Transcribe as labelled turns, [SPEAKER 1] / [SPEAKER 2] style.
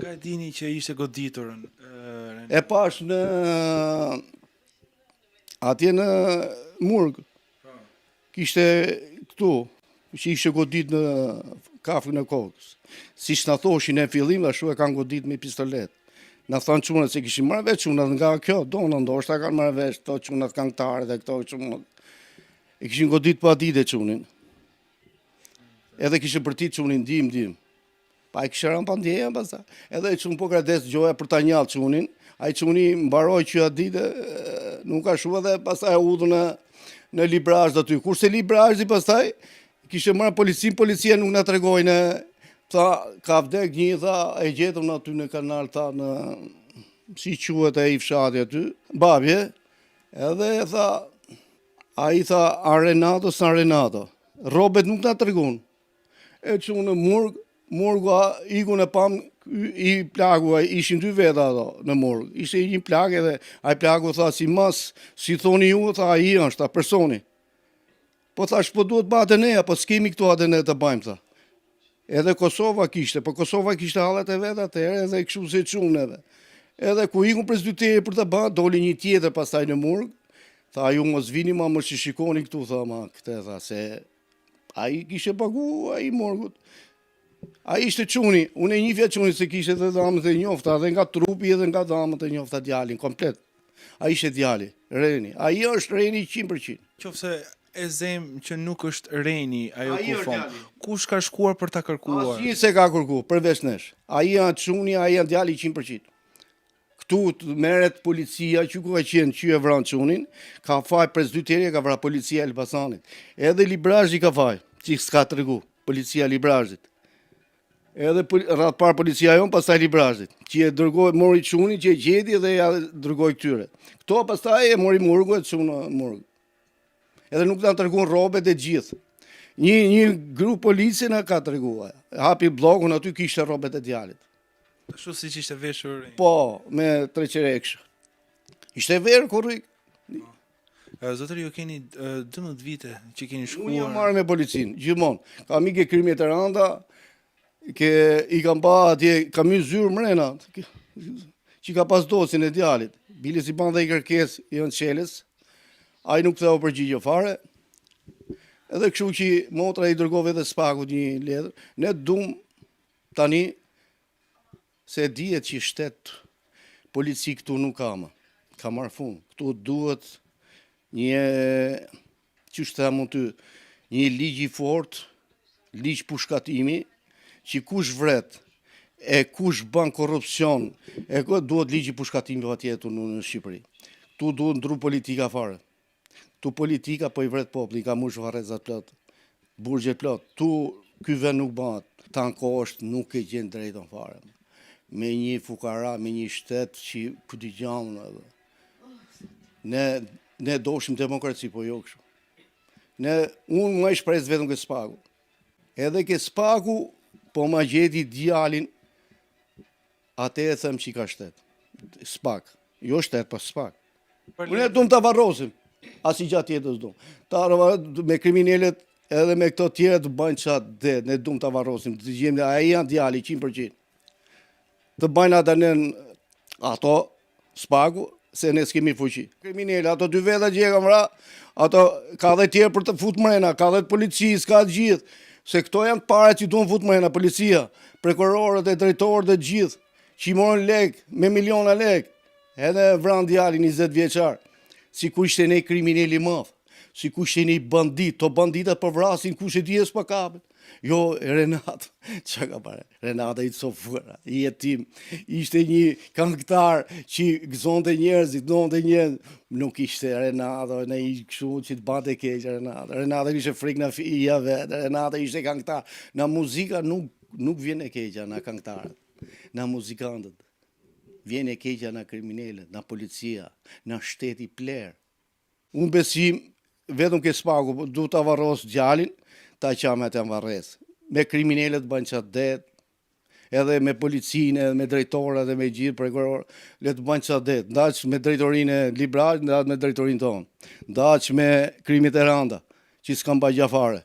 [SPEAKER 1] Nga e dini që ishte goditur?
[SPEAKER 2] E pash në atje në Murg. Kishte këtu, që ishte godit në kafën e kokës. Si që në thoshin e fillim, ashtu e kanë godit me pistolet. Në thonë qunët se kishin marrë veç qunët nga kjo, donë ndoshta kanë marrë veç, këto qunët këngëtarë dhe këto qunët. E kishin godit pa dite qunin. Edhe kishin përtit qunin, dim. Pa e kishin rënë pa ndjeja, pastaj. Edhe e qunë po krades gjoja për ta njallë qunin, a i quni mbaroj që atë dite, nuk ka shua dhe pastaj e udhë në librazh dhe ty. Kurse librazhi pastaj, kishin marrë policia nuk në tregojnë. Tha, ka vdek një, tha, e gjetëm në aty në kanal, tha, në, si quhet e i fshati aty, babje, edhe e tha, a i tha, Renato, San Renato, robet nuk nga të regun, e që në murga, iku në pam, i plagu, ishin 2 veta ato në murg, ishte një plag edhe, a i plagu tha, si mas, si thoni ju, tha, a i është, ta personi, po thash, po duhet ba atë neja, po s'kemi këtu atë ne të bajmë, tha. Edhe Kosova kishte, po Kosova kishte hallat e vetë atëherë edhe kështu se çunë edhe. Edhe ku ikun prezydenteri për të bërë, doli një tjetër pastaj në Murg, tha ju mos vini ma mos shikoni këtu, tha ma këtë, tha se ai kishte pagu ai Murgut. Ai ishte çuni, unë e njihja çuni se kishte edhe dhamët e njofta, edhe nga trupi edhe nga dhamët e njofta djalin komplet. Ai ishte djali, Reni. Ai është Reni 100%.
[SPEAKER 1] Qofse e zem që nuk është Reni ajo ku fon. Kush ka shkuar për ta kërkuar?
[SPEAKER 2] Asnjë se ka kërkuar, përveç nesh. Ai janë çuni, ai janë djali 100%. Këtu merret policia që ku ka qenë që e vran çunin, ka faj prezydenteri ka vrar policia e Elbasanit. Edhe librazhi ka faj, që s'ka tregu, policia librazhit. Edhe rreth par policia jon, pastaj librazhit, që e dërgoi mori çunin që e gjeti dhe ja dërgoi këtyre. Kto pastaj e mori Murgu e çun në Murg. Edhe nuk na treguan rrobat e gjithë. Një grup policie na ka treguar. Hapi bllokun aty kishte rrobat e djalit.
[SPEAKER 1] Ashtu siç ishte veshur.
[SPEAKER 2] Po, me 3 qereksh. Ishte verë kurrik.
[SPEAKER 1] Zotëri, ju keni 12 vite që keni shkuar.
[SPEAKER 2] Unë jam marrë me policinë, gjithmonë. Kam ikë krimit e randa, i kam pa atje, kam i zyrë mrena, që ka pas dosin e djalit. Bili si ban dhe i kërkes, i në qeles, a i nuk theu përgjigje fare, edhe kështu që motra i dërgove dhe spaku një letër, ne dum tani, se dihet që shtet polici këtu nuk kama, ka marrë fund, këtu duhet një, që shtë mund të, një ligj i fort, ligj pushkatimi, që kush vret, e kush ban korrupsion, e duhet ligj i pushkatimi atjetër në Shqipëri. Tu duhet ndru politika fare. Tu politika po i vret populli, ka mush varrezat plot, burgjet plot. Tu ky vend nuk bëhet. Tankosht nuk e gjen drejtën fare. Me një fukara, me një shtet që ku dëgjojmë edhe. Ne doshim demokraci, po jo kështu. Unë më shpres vetëm ke spaku. Edhe ke spaku, po ma gjeti djalin, atë e them që i ka shtet. Spak. Jo shtet, po spak. Unë e dum të varrosim. Asi gjatë jetës dum. Me kriminalet edhe me këto tjere të bëjnë qatë dhe, ne dum të varrosim. Të gjemë, a e janë djali 100%. Të bëjnë atë ato spaku, se ne s'kemi fuqi. Kriminele, ato 2 veta që e kam vra, ato ka dhe tjerë për të fut mrena, ka dhe policisë, ka të gjithë. Se këto janë pare që duhen fut mrena, policia, prokurorët e drejtorët e gjithë, që i morën lek, me miliona lek, edhe vran djalin 20 vjeçar. Si ku ishte ne kriminali madh, si ku ishte ne bandit, to banditat përvrasin kush e di as pa kapet. Jo, Renat, çka ka pare? Renata i sofura, i jetim, ishte një këngëtar që gëzonte njerëzit, donte njerëz, nuk ishte Renata, ne i kështu që të bante keq Renata. Renata ishte frikë na fija vetë, Renata ishte këngëtar. Na muzika nuk vjen e keqja na këngëtarët, na muzikantët. Vjen e keqja na kriminalet, na policia, na shteti pler. Unë besim, vetëm ke spaku, du të varros djalin, ta qame të varres. Me kriminalet bëjnë qatë det, edhe me policinë, edhe me drejtorë, edhe me gjithë prokuror, le të bëjnë qatë det. Ndaq me drejtorinë e Librazhit, ndaq me drejtorinë tonë. Ndaq me krimit e randa, që s'kam bëjë gjafare.